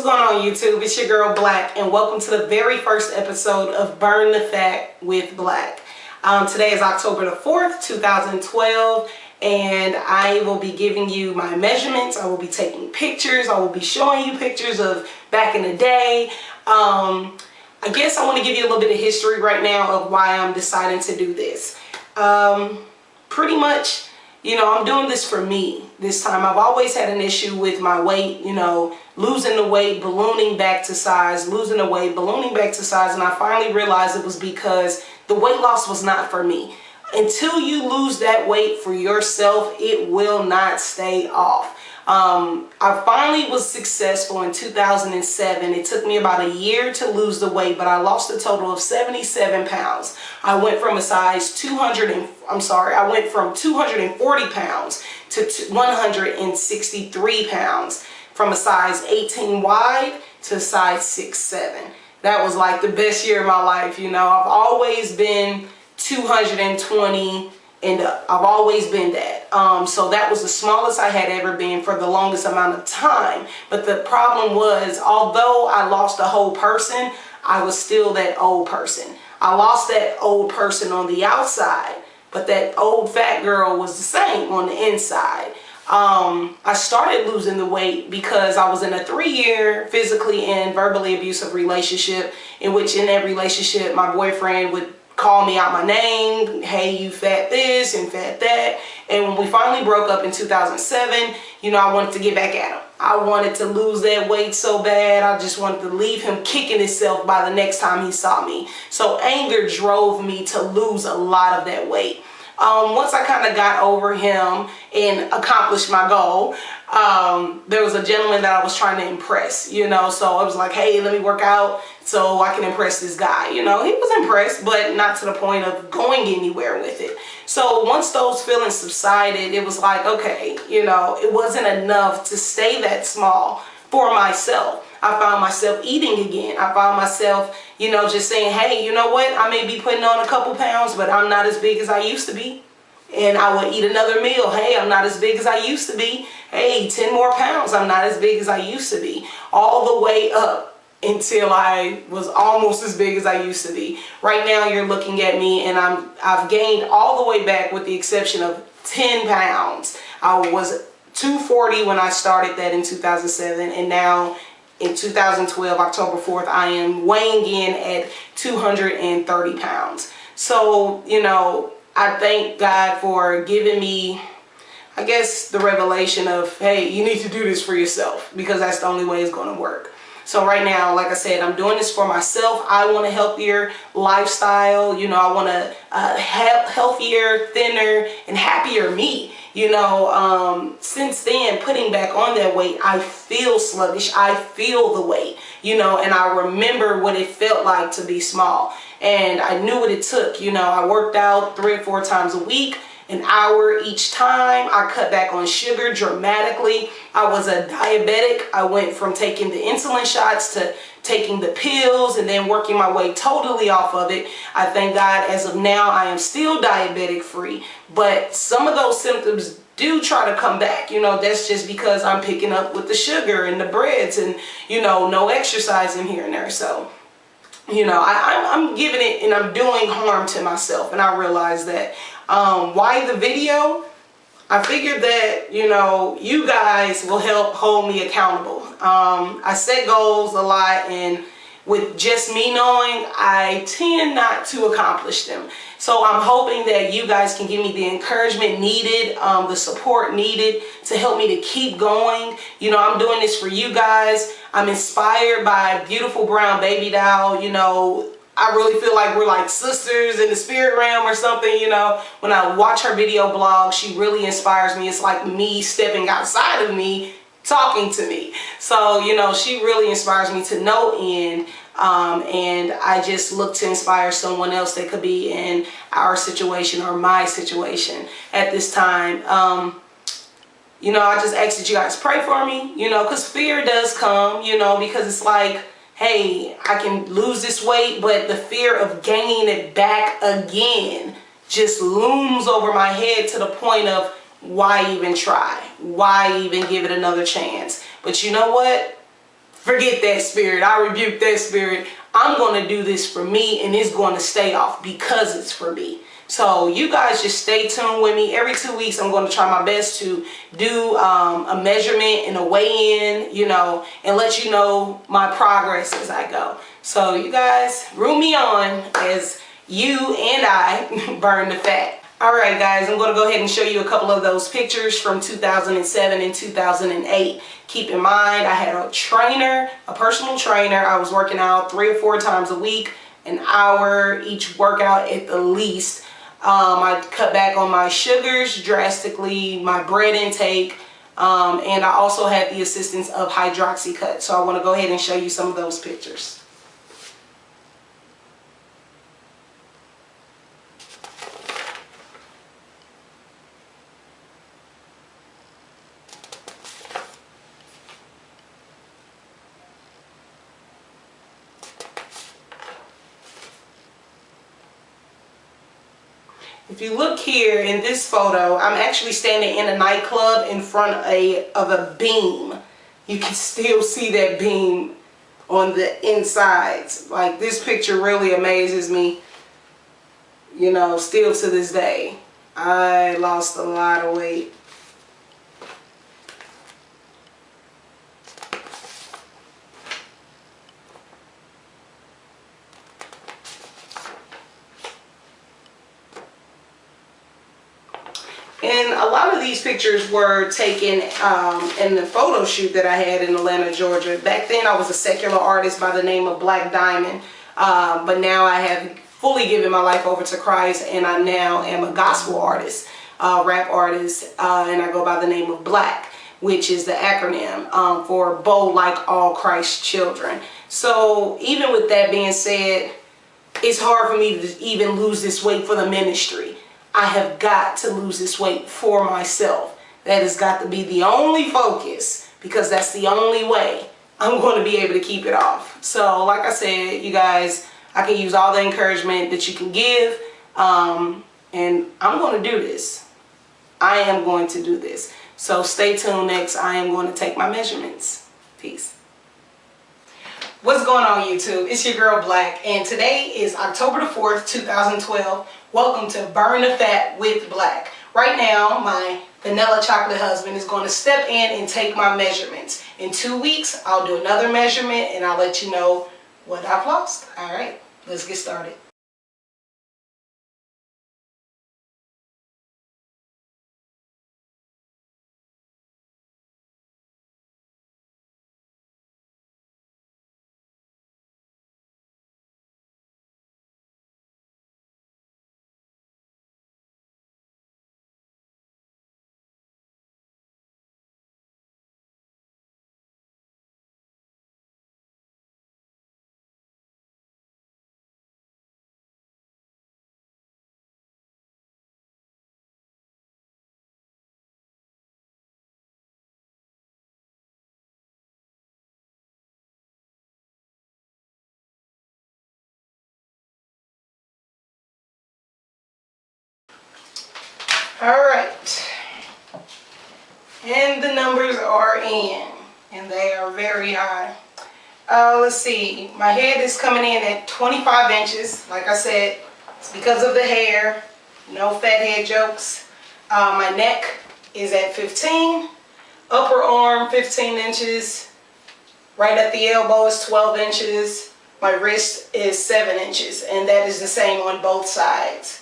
What's going on, YouTube? It's your girl Blacc, and welcome to the very first episode of Burn the Fat with Blacc. Today is October the 4th, 2012, and I will be giving you my measurements. I will be taking pictures. I will be showing you pictures of back in the day. I guess I want to give you a little bit of history right now of why I'm deciding to do this. Pretty much, you know, I'm doing this for me this time. I've always had an issue with my weight, you know, losing the weight, ballooning back to size, losing the weight, ballooning back to size. And I finally realized it was because the weight loss was not for me. Until you lose that weight for yourself, it will not stay off. I finally was successful in 2007. It took me about a year to lose the weight, but I lost a total of 77 pounds. I went from a size 240 pounds to 163 pounds, from a size 18 wide to size 6'7". That was like the best year of my life. You know, I've always been 220 and up. I've always been that. So that was the smallest I had ever been for the longest amount of time. But the problem was, although I lost a whole person, I was still that old person. I lost that old person on the outside, but that old fat girl was the same on the inside. I started losing the weight because I was in a 3-year physically and verbally abusive relationship, in that relationship my boyfriend would call me out my name, hey, you fat this and fat that. And when we finally broke up in 2007, you know, I wanted to get back at him. I wanted to lose that weight so bad. I just wanted to leave him kicking himself by the next time he saw me. So anger drove me to lose a lot of that weight. Once I kind of got over him and accomplished my goal, there was a gentleman that I was trying to impress, you know, so I was like, hey, let me work out so I can impress this guy. You know, he was impressed, but not to the point of going anywhere with it. So once those feelings subsided, it was like, okay, you know, it wasn't enough to stay that small for myself. I found myself eating again. I found myself, you know, just saying, hey, you know what? I may be putting on a couple pounds, but I'm not as big as I used to be. And I would eat another meal. Hey, I'm not as big as I used to be. Hey, 10 more pounds. I'm not as big as I used to be. All the way up until I was almost as big as I used to be. Right now, you're looking at me, and I've gained all the way back with the exception of 10 pounds. I was 240 when I started that in 2007, and now in 2012, October 4th, I am weighing in at 230 pounds. So, you know, I thank God for giving me, I guess, the revelation of, hey, you need to do this for yourself, because that's the only way it's going to work. So right now, like I said, I'm doing this for myself. I want a healthier lifestyle. You know, I want a healthier, thinner, and happier me. You know, since then, putting back on that weight, I feel sluggish. I feel the weight, you know, and I remember what it felt like to be small. And I knew what it took. You know, I worked out 3 or 4 times a week, an hour each time. I cut back on sugar dramatically. I was a diabetic. I went from taking the insulin shots to taking the pills and then working my way totally off of it. I thank God as of now I am still diabetic free, but some of those symptoms do try to come back. You know, that's just because I'm picking up with the sugar and the breads and, you know, no exercise in here and there. So, you know, I'm giving it and I'm doing harm to myself, and I realize that. Why the video? I figured that, you know, you guys will help hold me accountable. I set goals a lot, and with just me knowing, I tend not to accomplish them. So I'm hoping that you guys can give me the encouragement needed, the support needed to help me to keep going. You know, I'm doing this for you guys. I'm inspired by beautiful brown baby doll. You know, I really feel like we're like sisters in the spirit realm or something, you know. When I watch her video blog, she really inspires me. It's like me stepping outside of me, talking to me. So, you know, she really inspires me to no end. And I just look to inspire someone else that could be in our situation or my situation at this time. You know, I just ask that you guys pray for me, you know, because fear does come, you know, because it's like, hey, I can lose this weight, but the fear of gaining it back again just looms over my head to the point of, why even try? Why even give it another chance? But you know what? Forget that spirit. I rebuke that spirit. I'm going to do this for me, and it's going to stay off because it's for me. So you guys just stay tuned with me. Every 2 weeks, I'm going to try my best to do a measurement and a weigh-in, you know, and let you know my progress as I go. So you guys, root me on as you and I burn the fat. All right, guys, I'm going to go ahead and show you a couple of those pictures from 2007 and 2008. Keep in mind, I had a trainer, a personal trainer. I was working out 3 or 4 times a week, an hour each workout at the least. I cut back on my sugars drastically, my bread intake, and I also had the assistance of Hydroxycut. So I want to go ahead and show you some of those pictures. If you look here in this photo, I'm actually standing in a nightclub in front of a beam. You can still see that beam on the insides. Like, this picture really amazes me, you know, still to this day. I lost a lot of weight. And a lot of these pictures were taken in the photo shoot that I had in Atlanta, Georgia. Back then I was a secular artist by the name of Black Diamond, but now I have fully given my life over to Christ, and I now am a gospel artist, rap artist, and I go by the name of Blacc, which is the acronym for Bold Like All Christ Children. So even with that being said, it's hard for me to even lose this weight for the ministry. I have got to lose this weight for myself. That has got to be the only focus, because that's the only way I'm going to be able to keep it off. So like I said, you guys, I can use all the encouragement that you can give, and I'm going to do this. I am going to do this. So stay tuned. Next, I am going to take my measurements. Peace. What's going on, YouTube? It's your girl Blacc, and today is October the 4th, 2012. Welcome to Burn the Fat with Blacc. Right now, my vanilla chocolate husband is going to step in and take my measurements. In 2 weeks, I'll do another measurement and I'll let you know what I've lost. All right, let's get started. Alright, and the numbers are in, and they are very high. Let's see, my head is coming in at 25 inches. Like I said, it's because of the hair, no fat head jokes. My neck is at 15, upper arm 15 inches, right at the elbow is 12 inches, my wrist is 7 inches, and that is the same on both sides.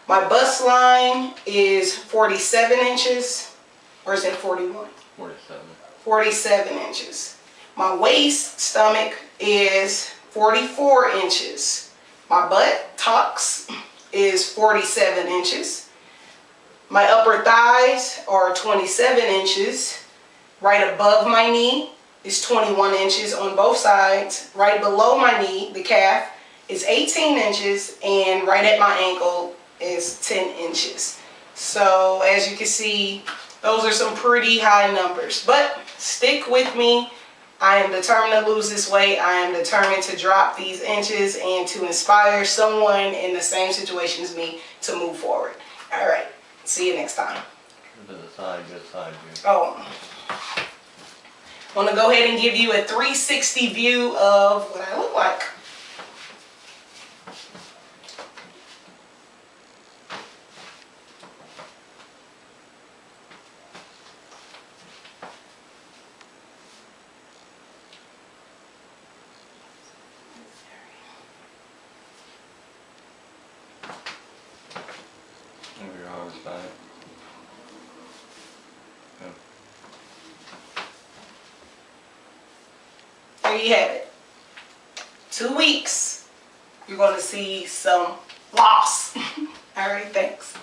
My bust line is 47 inches, or is it 41? 47. 47 inches. My waist, stomach is 44 inches. My butt, tox, is 47 inches. My upper thighs are 27 inches. Right above my knee is 21 inches on both sides. Right below my knee, the calf, is 18 inches, and right at my ankle is 10 inches. So as you can see, those are some pretty high numbers, but stick with me. I am determined to lose this weight. I am determined to drop these inches and to inspire someone in the same situation as me to move forward. All right, see you next time. To the side, just side view. Oh, I'm gonna go ahead and give you a 360 view of what I look like. You're always fine. There you have it. 2 weeks. You're going to see some loss. All right, thanks.